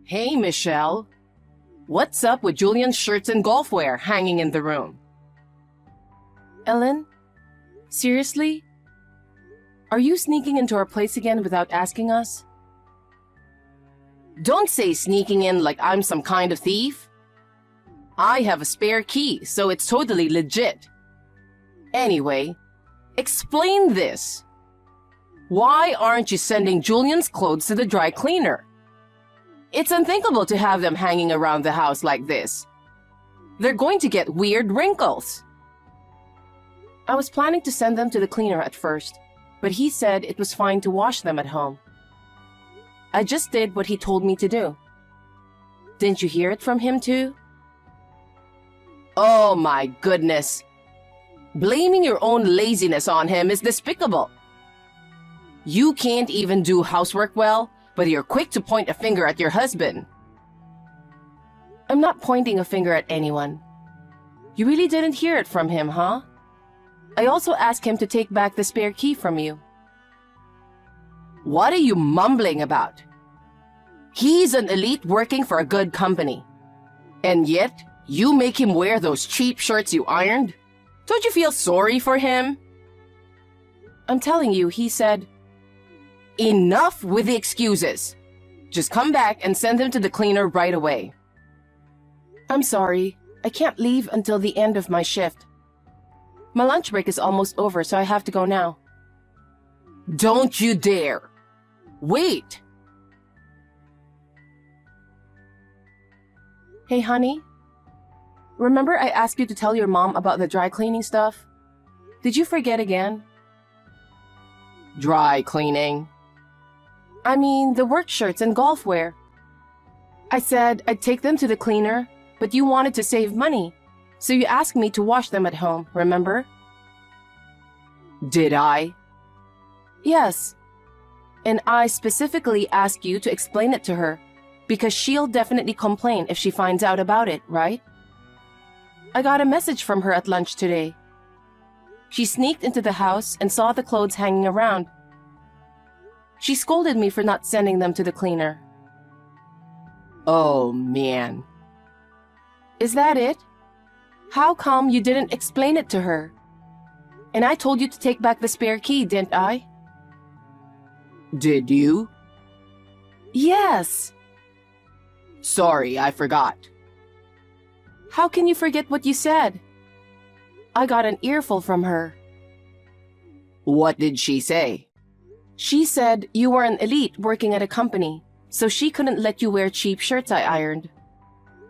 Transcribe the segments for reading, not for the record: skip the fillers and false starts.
Hey, Michelle. What's up with Julian's shirts and golf wear hanging in the room? Ellen? Seriously? Are you sneaking into our place again without asking us? Don't say sneaking in like I'm some kind of thief. I have a spare key, so it's totally legit. Anyway, explain this. Why aren't you sending Julian's clothes to the dry cleaner? It's unthinkable to have them hanging around the house like this. They're going to get weird wrinkles. I was planning to send them to the cleaner at first, but he said it was fine to wash them at home. I just did what he told me to do. Didn't you hear it from him too? Oh my goodness. Blaming your own laziness on him is despicable. You can't even do housework well, but you're quick to point a finger at your husband. I'm not pointing a finger at anyone. You really didn't hear it from him, huh? I also asked him to take back the spare key from you. What are you mumbling about? He's an elite working for a good company. And yet, you make him wear those cheap shirts you ironed? Don't you feel sorry for him? I'm telling you, he said, enough with the excuses. Just come back and send him to the cleaner right away. I'm sorry. I can't leave until the end of my shift. My lunch break is almost over, so I have to go now. Don't you dare. Wait. Hey, honey. Remember I asked you to tell your mom about the dry cleaning stuff? Did you forget again? Dry cleaning? I mean, the work shirts and golf wear. I said I'd take them to the cleaner, but you wanted to save money, so you asked me to wash them at home, remember? Did I? Yes. And I specifically asked you to explain it to her, because she'll definitely complain if she finds out about it, right? I got a message from her at lunch today. She sneaked into the house and saw the clothes hanging around. She scolded me for not sending them to the cleaner. Oh, man. Is that it? How come you didn't explain it to her? And I told you to take back the spare key, didn't I? Did you? Yes. Sorry, I forgot. How can you forget what you said? I got an earful from her. What did she say? She said you were an elite working at a company, so she couldn't let you wear cheap shirts I ironed.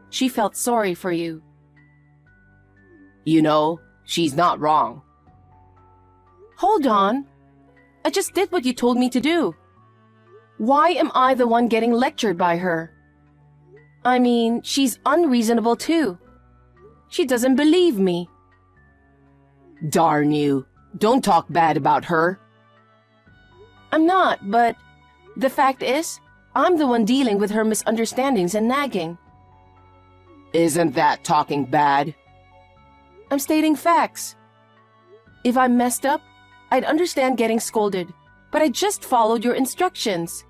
She felt sorry for you. You know, she's not wrong. Hold on. I just did what you told me to do. Why am I the one getting lectured by her? I mean, she's unreasonable too. She doesn't believe me. Darn you. Don't talk bad about her. I'm not, but the fact is, I'm the one dealing with her misunderstandings and nagging. Isn't that talking bad? I'm stating facts. If I messed up, I'd understand getting scolded, but I just followed your instructions.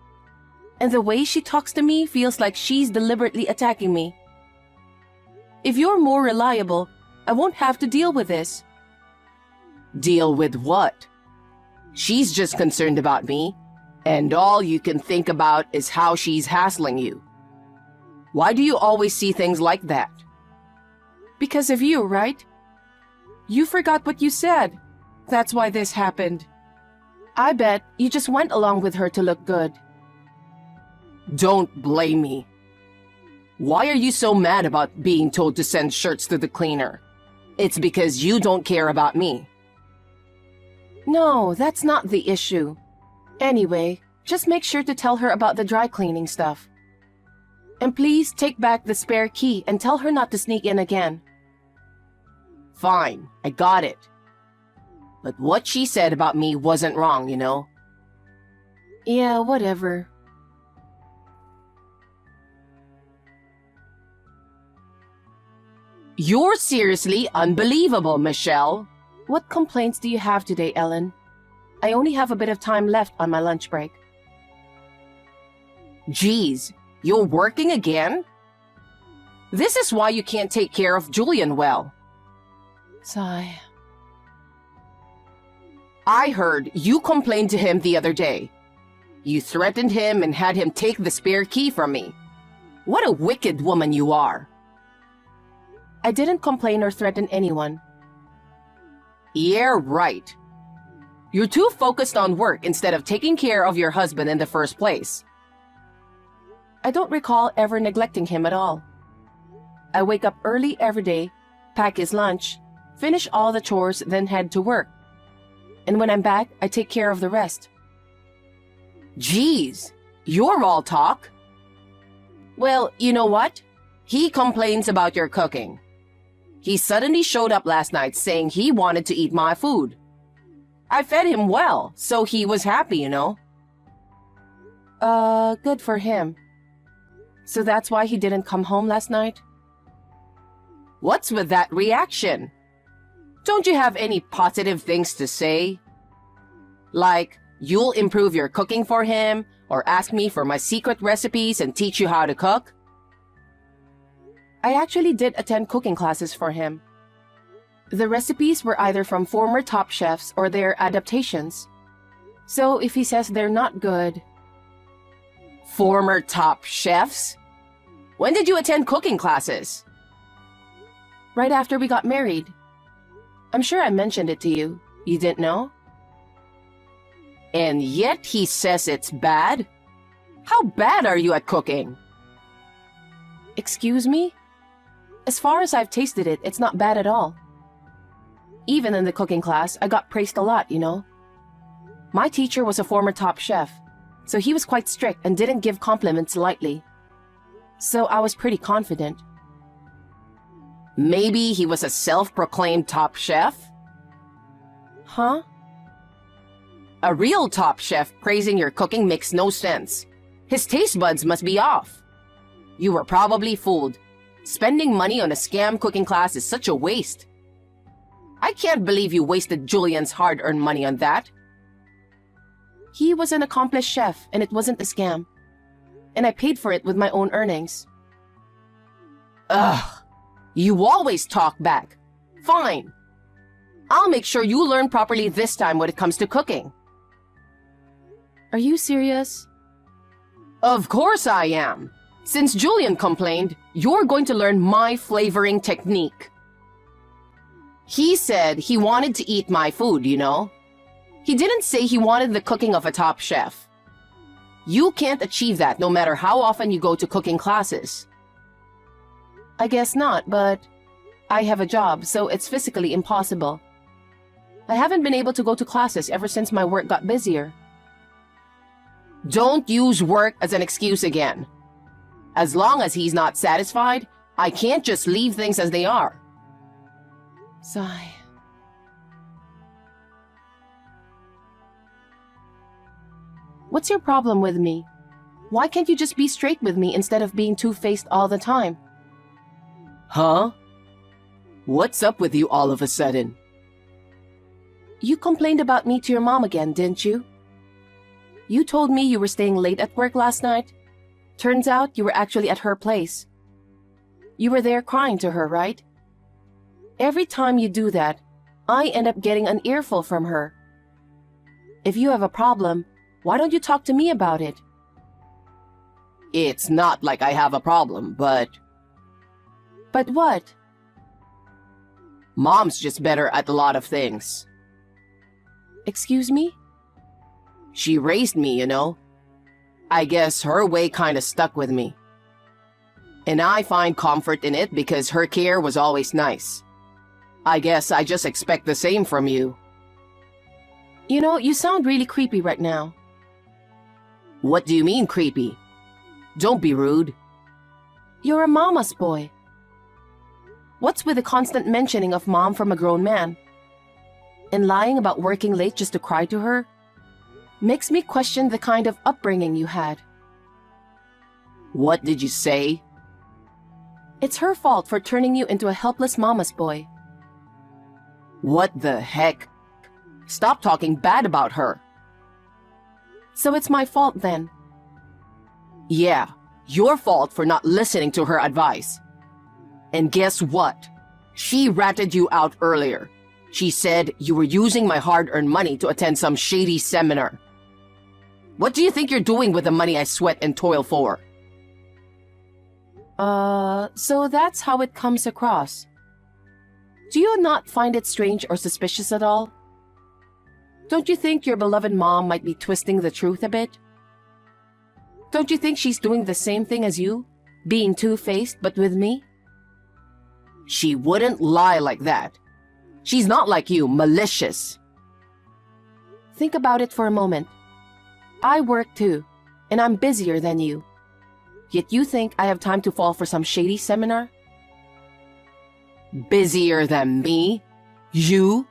And the way she talks to me feels like she's deliberately attacking me. If you're more reliable, I won't have to deal with this. Deal with what? She's just concerned about me, and all you can think about is how she's hassling you. Why do you always see things like that? Because of you, right? You forgot what you said. That's why this happened. I bet you just went along with her to look good. Don't blame me. Why are you so mad about being told to send shirts to the cleaner? It's because you don't care about me. No, that's not the issue. Anyway, just make sure to tell her about the dry cleaning stuff. And please take back the spare key and tell her not to sneak in again. Fine, I got it. But what she said about me wasn't wrong, you know? Yeah, whatever. You're seriously unbelievable, Michelle. What complaints do you have today, Ellen? I only have a bit of time left on my lunch break. Geez, You're working again? This is why you can't take care of Julian well. Sigh. I heard you complained to him the other day. You threatened him and had him take the spare key from me. What a wicked woman you are. I didn't complain or threaten anyone. Yeah, right. You're too focused on work instead of taking care of your husband in the first place. I don't recall ever neglecting him at all. I wake up early every day, pack his lunch, finish all the chores, then head to work. And when I'm back, I take care of the rest. Geez, you're all talk. Well, you know what? He complains about your cooking. He suddenly showed up last night saying he wanted to eat my food. I fed him well, so he was happy, you know. Good for him. So that's why he didn't come home last night? What's with that reaction? Don't you have any positive things to say? Like, you'll improve your cooking for him, or ask me for my secret recipes and teach you how to cook? I actually did attend cooking classes for him. The recipes were either from former top chefs or their adaptations. So if he says they're not good... Former top chefs? When did you attend cooking classes? Right after we got married. I'm sure I mentioned it to you. You didn't know? And yet he says it's bad? How bad are you at cooking? Excuse me? As far as I've tasted it, it's not bad at all. Even in the cooking class, I got praised a lot, you know. My teacher was a former top chef, so he was quite strict and didn't give compliments lightly. So I was pretty confident. Maybe he was a self-proclaimed top chef? Huh? A real top chef praising your cooking makes no sense. His taste buds must be off. You were probably fooled. Spending money on a scam cooking class is such a waste. I can't believe you wasted Julian's hard-earned money on that. He was an accomplished chef, and it wasn't a scam. And I paid for it with my own earnings. Ugh. You always talk back. Fine. I'll make sure you learn properly this time when it comes to cooking. Are you serious? Of course I am. Since Julian complained, you're going to learn my flavoring technique. He said he wanted to eat my food, you know. He didn't say he wanted the cooking of a top chef. You can't achieve that no matter how often you go to cooking classes. I guess not, but I have a job, so it's physically impossible. I haven't been able to go to classes ever since my work got busier. Don't use work as an excuse again. As long as he's not satisfied, I can't just leave things as they are. Sigh. What's your problem with me? Why can't you just be straight with me instead of being two-faced all the time? Huh? What's up with you all of a sudden? You complained about me to your mom again, didn't you? You told me you were staying late at work last night. Turns out you were actually at her place. You were there crying to her, right? Every time you do that, I end up getting an earful from her. If you have a problem, why don't you talk to me about it? It's not like I have a problem, but... But what? Mom's just better at a lot of things. Excuse me? She raised me, you know. I guess her way kinda stuck with me. And I find comfort in it because her care was always nice. I guess I just expect the same from you. You know, you sound really creepy right now. What do you mean, creepy? Don't be rude. You're a mama's boy. What's with the constant mentioning of mom from a grown man? And lying about working late just to cry to her? Makes me question the kind of upbringing you had. What did you say? It's her fault for turning you into a helpless mama's boy. What the heck? Stop talking bad about her. So it's my fault then? Yeah, Your fault for not listening to her advice. And guess what? She ratted you out earlier. She said you were using my hard-earned money to attend some shady seminar. What do you think you're doing with the money I sweat and toil for? So that's how it comes across. Do you not find it strange or suspicious at all? Don't you think your beloved mom might be twisting the truth a bit? Don't you think she's doing the same thing as you, being two-faced but with me? She wouldn't lie like that. She's not like you, malicious. Think about it for a moment. I work too, and I'm busier than you. Yet you think I have time to fall for some shady seminar? Busier than me? You?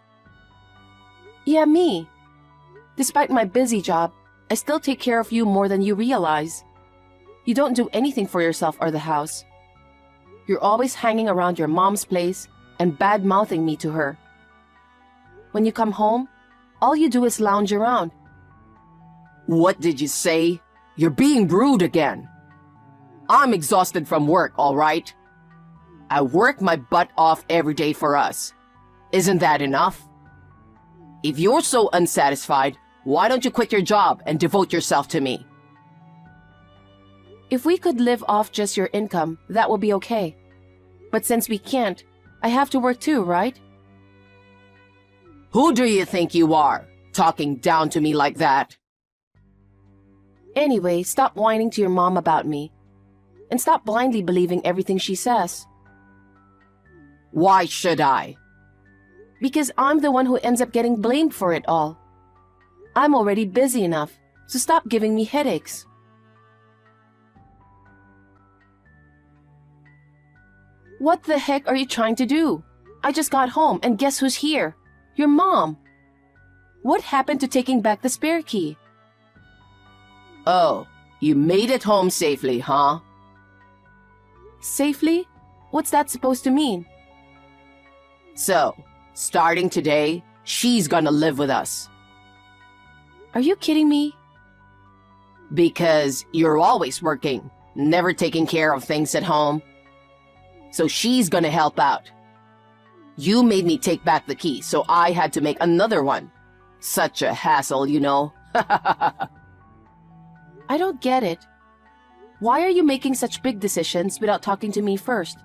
Yeah, me. Despite my busy job, I still take care of you more than you realize. You don't do anything for yourself or the house. You're always hanging around your mom's place and bad-mouthing me to her. When you come home, all you do is lounge around. What did you say? You're being rude again. I'm exhausted from work, all right? I work my butt off every day for us. Isn't that enough? If you're so unsatisfied, why don't you quit your job and devote yourself to me? If we could live off just your income, that would be okay. But since we can't, I have to work too, right? Who do you think you are, talking down to me like that? Anyway, stop whining to your mom about me. And stop blindly believing everything she says. Why should I? Because I'm the one who ends up getting blamed for it all. I'm already busy enough, so stop giving me headaches. What the heck are you trying to do? I just got home and guess who's here? Your mom. What happened to taking back the spare key? Oh, you made it home safely, huh? Safely? What's that supposed to mean? So, starting today, she's gonna live with us. Are you kidding me? Because you're always working, never taking care of things at home. So she's gonna help out. You made me take back the key, so I had to make another one. Such a hassle, you know. I don't get it. Why are you making such big decisions without talking to me first?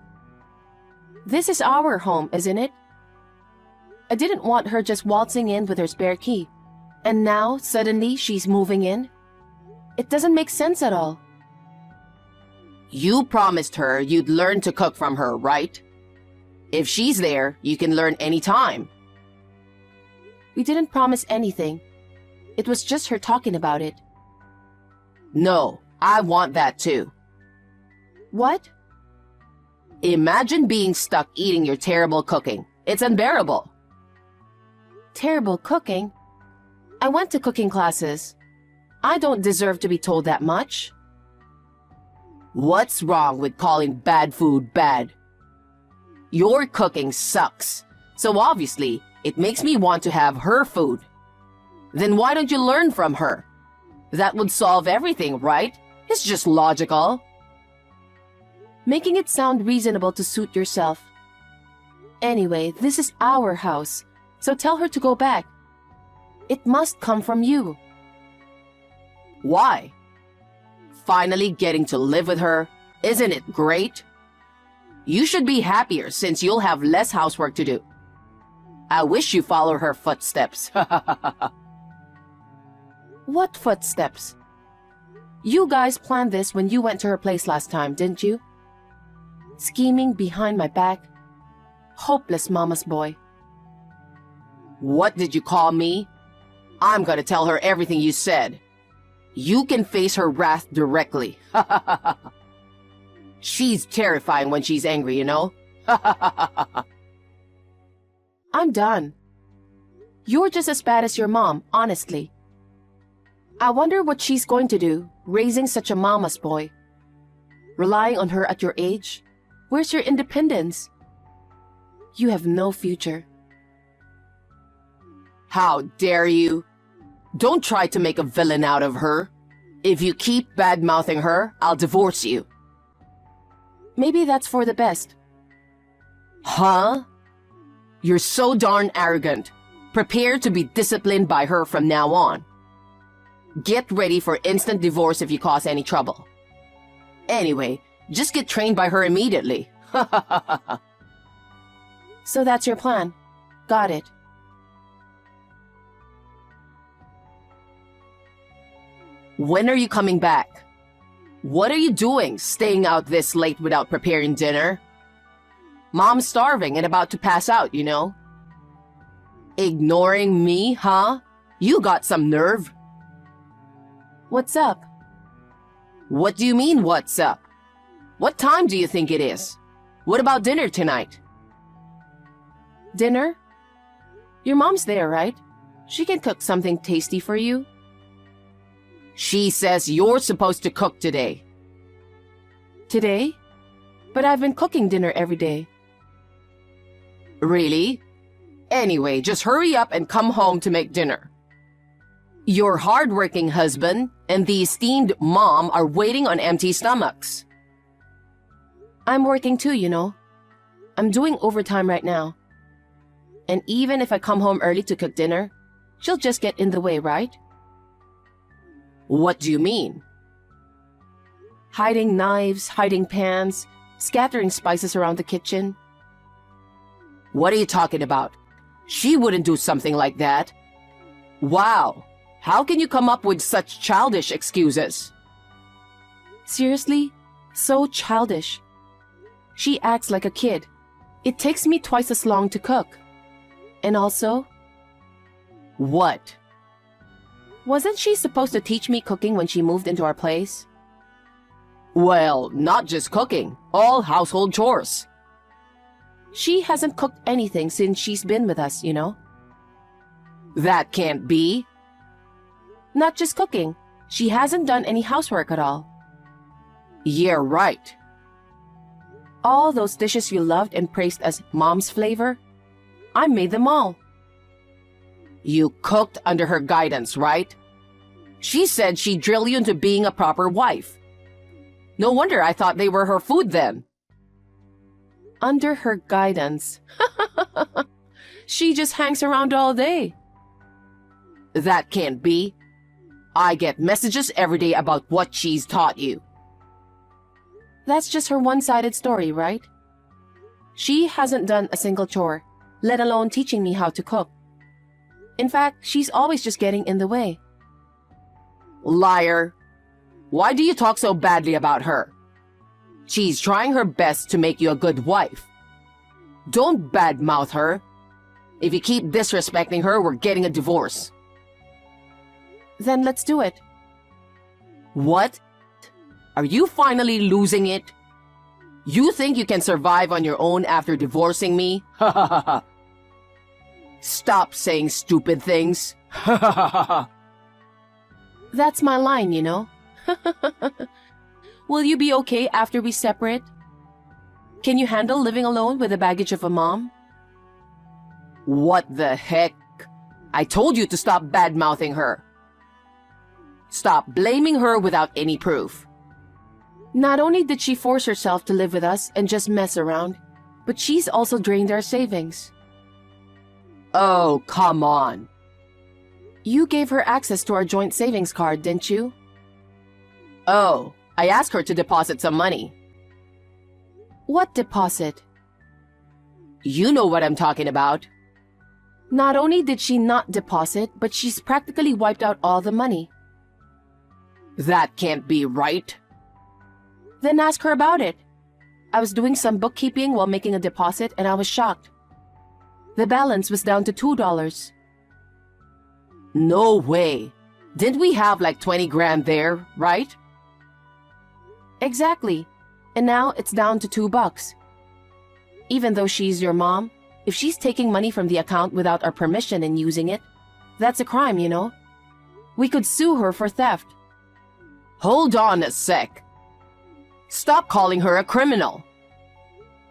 This is our home, isn't it? I didn't want her just waltzing in with her spare key. And now, suddenly, she's moving in? It doesn't make sense at all. You promised her you'd learn to cook from her, right? If she's there, you can learn anytime. We didn't promise anything. It was just her talking about it. No, I want that too. What? Imagine being stuck eating your terrible cooking. It's unbearable. Terrible cooking? I went to cooking classes. I don't deserve to be told that much. What's wrong with calling bad food bad? Your cooking sucks, so obviously it makes me want to have her food. Then why don't you learn from her? That would solve everything, right? It's just logical. Making it sound reasonable to suit yourself. Anyway, this is our house, so tell her to go back. It must come from you. Why? Finally getting to live with her, isn't it great? You should be happier since you'll have less housework to do. I wish you follow her footsteps. What footsteps? You guys planned this when you went to her place last time, didn't you? Scheming behind my back. Hopeless mama's boy. What did you call me? I'm gonna tell her everything you said. You can face her wrath directly. She's terrifying when she's angry, you know? I'm done. You're just as bad as your mom, honestly. I wonder what she's going to do, raising such a mama's boy. Relying on her at your age? Where's your independence? You have no future. How dare you? Don't try to make a villain out of her. If you keep bad-mouthing her, I'll divorce you. Maybe that's for the best. Huh? You're so darn arrogant. Prepare to be disciplined by her from now on. Get ready for instant divorce if you cause any trouble. Anyway, just get trained by her immediately. So that's your plan. Got it. When are you coming back? What are you doing, staying out this late without preparing dinner? Mom's starving and about to pass out, you know. Ignoring me, huh? You got some nerve. What's up? What do you mean, what's up? What time do you think it is? What about dinner tonight? Dinner? Your mom's there, right? She can cook something tasty for you. She says you're supposed to cook today. Today? But I've been cooking dinner every day. Really? Anyway, just hurry up and come home to make dinner. Your hardworking husband and the esteemed mom are waiting on empty stomachs. I'm working too, you know. I'm doing overtime right now. And even if I come home early to cook dinner, she'll just get in the way, right? What do you mean? Hiding knives, hiding pans, scattering spices around the kitchen. What are you talking about? She wouldn't do something like that. Wow, how can you come up with such childish excuses? Seriously? So childish. She acts like a kid. It takes me twice as long to cook. And also... What? Wasn't she supposed to teach me cooking when she moved into our place? Well, not just cooking, all household chores. She hasn't cooked anything since she's been with us, you know. That can't be. Not just cooking. She hasn't done any housework at all. Yeah, right. All those dishes you loved and praised as mom's flavor, I made them all. You cooked under her guidance, right? She said she'd drill you into being a proper wife. No wonder I thought they were her food then. Under her guidance. She just hangs around all day. That can't be. I get messages every day about what she's taught you. That's just her one-sided story, right? She hasn't done a single chore, let alone teaching me how to cook. In fact, she's always just getting in the way. Liar. Why do you talk so badly about her? She's trying her best to make you a good wife. Don't badmouth her. If you keep disrespecting her, we're getting a divorce. Then let's do it. What? Are you finally losing it? You think you can survive on your own after divorcing me? Ha ha ha ha. Stop saying stupid things. Ha ha ha ha ha. That's my line, you know. Will you be okay after we separate? Can you handle living alone with the baggage of a mom? What the heck? I told you to stop badmouthing her. Stop blaming her without any proof. Not only did she force herself to live with us and just mess around, but she's also drained our savings. Oh, come on. You gave her access to our joint savings card, didn't you? Oh, I asked her to deposit some money. What deposit? You know what I'm talking about. Not only did she not deposit, but she's practically wiped out all the money. That can't be right. Then ask her about it. I was doing some bookkeeping while making a deposit and I was shocked. The balance was down to $2. No way. Didn't we have like 20 grand there, right? Exactly. And now it's down to $2. Even though she's your mom, if she's taking money from the account without our permission and using it, that's a crime, you know? We could sue her for theft. Hold on a sec. Stop calling her a criminal.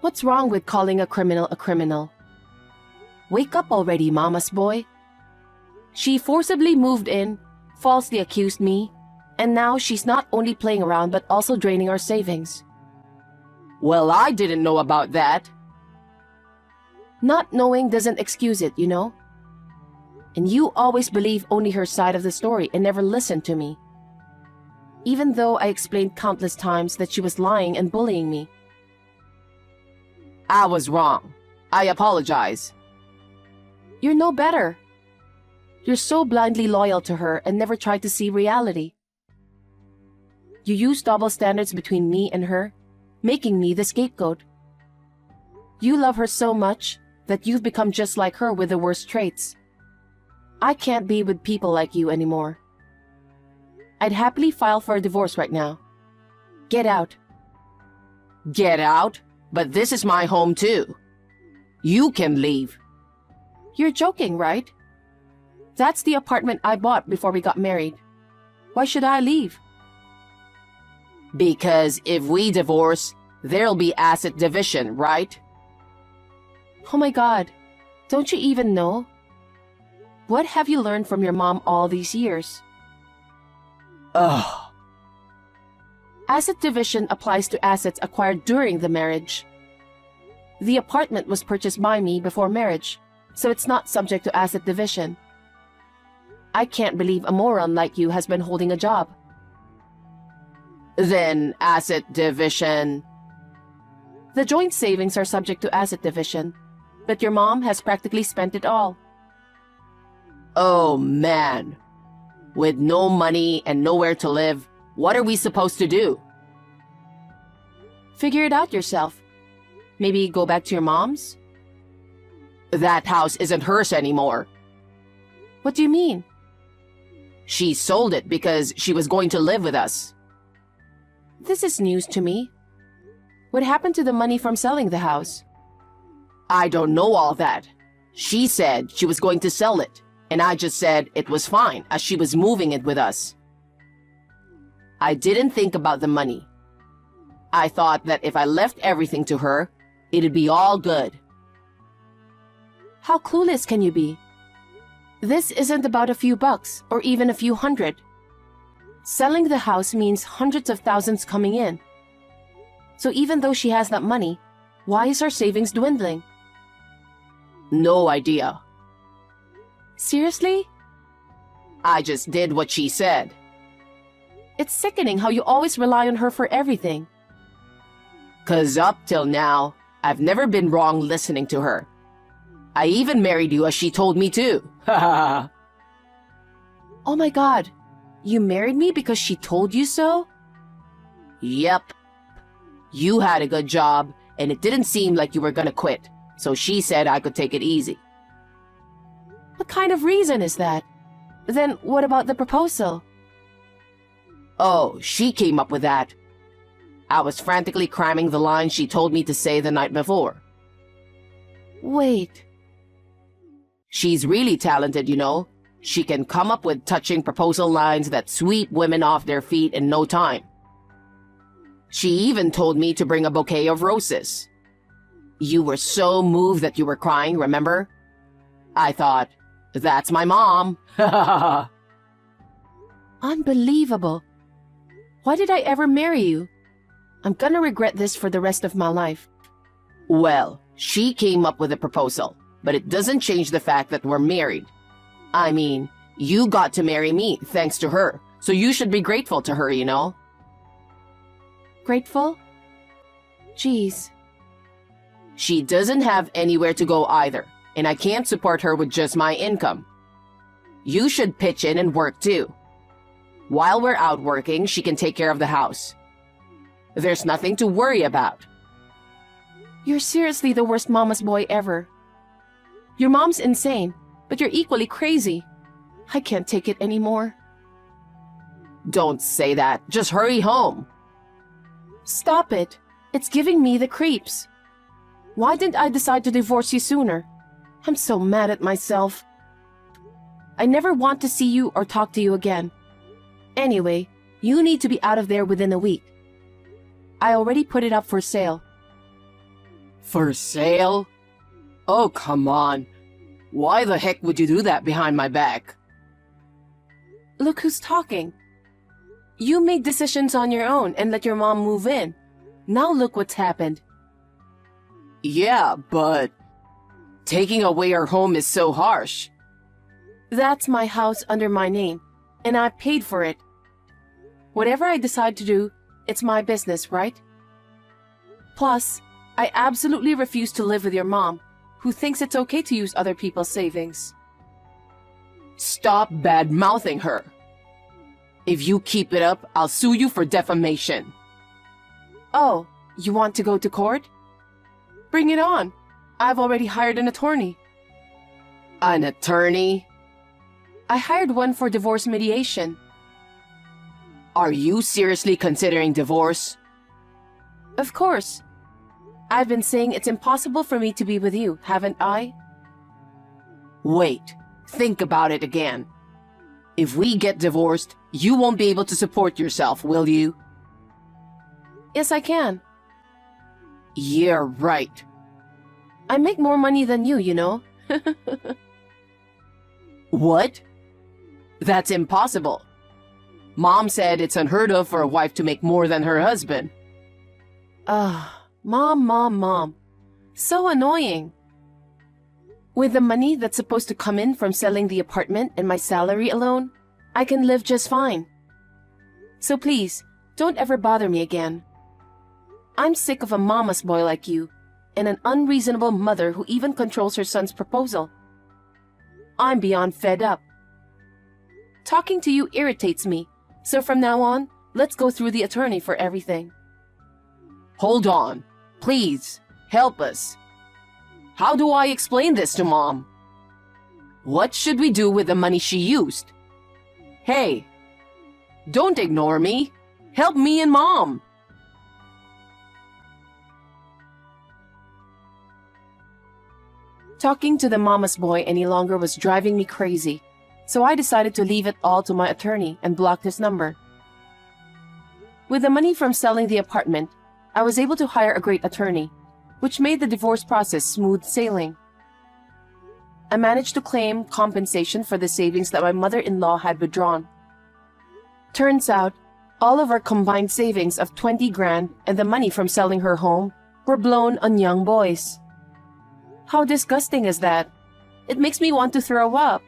What's wrong with calling a criminal a criminal? Wake up already, mama's boy. She forcibly moved in, falsely accused me, And now she's not only playing around but also draining our savings. Well, I didn't know about that. Not knowing doesn't excuse it, you know? And you always believe only her side of the story and never listen to me. Even though I explained countless times that she was lying and bullying me. I was wrong. I apologize. You're no better. You're so blindly loyal to her and never tried to see reality. You use double standards between me and her, making me the scapegoat. You love her so much that you've become just like her with the worst traits. I can't be with people like you anymore. I'd happily file for a divorce right now. Get out. Get out? But this is my home too. You can leave. You're joking, right? That's the apartment I bought before we got married. Why should I leave? Because if we divorce, there'll be asset division, right? Oh my God, don't you even know? What have you learned from your mom all these years? Ugh. Asset division applies to assets acquired during the marriage. The apartment was purchased by me before marriage, so it's not subject to asset division. I can't believe a moron like you has been holding a job. Then asset division. The joint savings are subject to asset division, but your mom has practically spent it all. Oh man. With no money and nowhere to live, what are we supposed to do? Figure it out yourself. Maybe go back to your mom's? That house isn't hers anymore. What do you mean? She sold it because she was going to live with us. This is news to me. What happened to the money from selling the house? I don't know all that. She said she was going to sell it, and I just said it was fine as she was moving it with us. I didn't think about the money. I thought that if I left everything to her, it'd be all good. How clueless can you be? This isn't about a few bucks or even a few hundred. Selling the house means hundreds of thousands coming in. So even though she has that money, why is her savings dwindling? No idea. Seriously? I just did what she said. It's sickening how you always rely on her for everything. 'Cause up till now, I've never been wrong listening to her. I even married you as she told me to. Oh my God, you married me because she told you so? Yep. You had a good job, and it didn't seem like you were gonna quit, so she said I could take it easy. What kind of reason is that? Then what about the proposal? Oh, she came up with that. I was frantically cramming the lines she told me to say the night before. Wait. She's really talented, you know. She can come up with touching proposal lines that sweep women off their feet in no time. She even told me to bring a bouquet of roses. You were so moved that you were crying, remember? I thought, that's my mom. Unbelievable. Why did I ever marry you? I'm gonna regret this for the rest of my life. Well, she came up with a proposal, but it doesn't change the fact that we're married. I mean, you got to marry me thanks to her, so you should be grateful to her, you know? Grateful? Jeez. She doesn't have anywhere to go either, and I can't support her with just my income. You should pitch in and work too. While we're out working, she can take care of the house. There's nothing to worry about. You're seriously the worst mama's boy ever. Your mom's insane, but you're equally crazy. I can't take it anymore. Don't say that. Just hurry home. Stop it. It's giving me the creeps. Why didn't I decide to divorce you sooner? I'm so mad at myself. I never want to see you or talk to you again. Anyway, you need to be out of there within a week. I already put it up for sale. For sale? Oh, come on. Why the heck would you do that behind my back? Look who's talking. You made decisions on your own and let your mom move in. Now look what's happened. Yeah, but taking away our home is so harsh. That's my house under my name, and I paid for it. Whatever I decide to do, it's my business, right? Plus, I absolutely refuse to live with your mom, who thinks it's okay to use other people's savings. Stop bad-mouthing her. If you keep it up, I'll sue you for defamation. Oh, you want to go to court? Bring it on. I've already hired an attorney. An attorney? I hired one for divorce mediation. Are you seriously considering divorce? Of course. I've been saying it's impossible for me to be with you, haven't I? Wait, think about it again. If we get divorced, you won't be able to support yourself, will you? Yes, I can. Yeah, right. I make more money than you know. What? That's impossible. Mom said it's unheard of for a wife to make more than her husband. Mom. So annoying. With the money that's supposed to come in from selling the apartment and my salary alone, I can live just fine. So please, don't ever bother me again. I'm sick of a mama's boy like you, and an unreasonable mother who even controls her son's proposal. I'm beyond fed up. Talking to you irritates me, so from now on, let's go through the attorney for everything. Hold on. Please, help us. How do I explain this to Mom? What should we do with the money she used? Hey, don't ignore me. Help me and Mom. Talking to the mama's boy any longer was driving me crazy, so I decided to leave it all to my attorney and blocked his number. With the money from selling the apartment, I was able to hire a great attorney, which made the divorce process smooth sailing. I managed to claim compensation for the savings that my mother-in-law had withdrawn. Turns out, all of our combined savings of 20 grand and the money from selling her home were blown on young boys. How disgusting is that? It makes me want to throw up.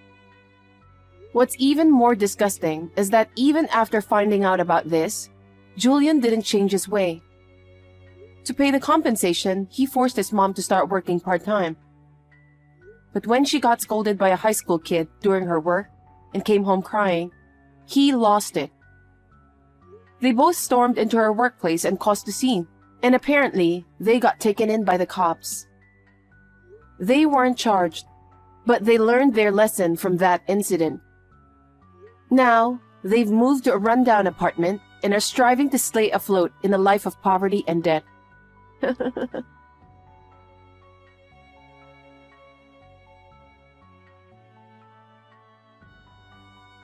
What's even more disgusting is that even after finding out about this, Julian didn't change his way. To pay the compensation, he forced his mom to start working part-time. But when she got scolded by a high school kid during her work and came home crying, he lost it. They both stormed into her workplace and caused a scene, and apparently they got taken in by the cops. They weren't charged, but they learned their lesson from that incident. Now, they've moved to a rundown apartment and are striving to stay afloat in a life of poverty and debt.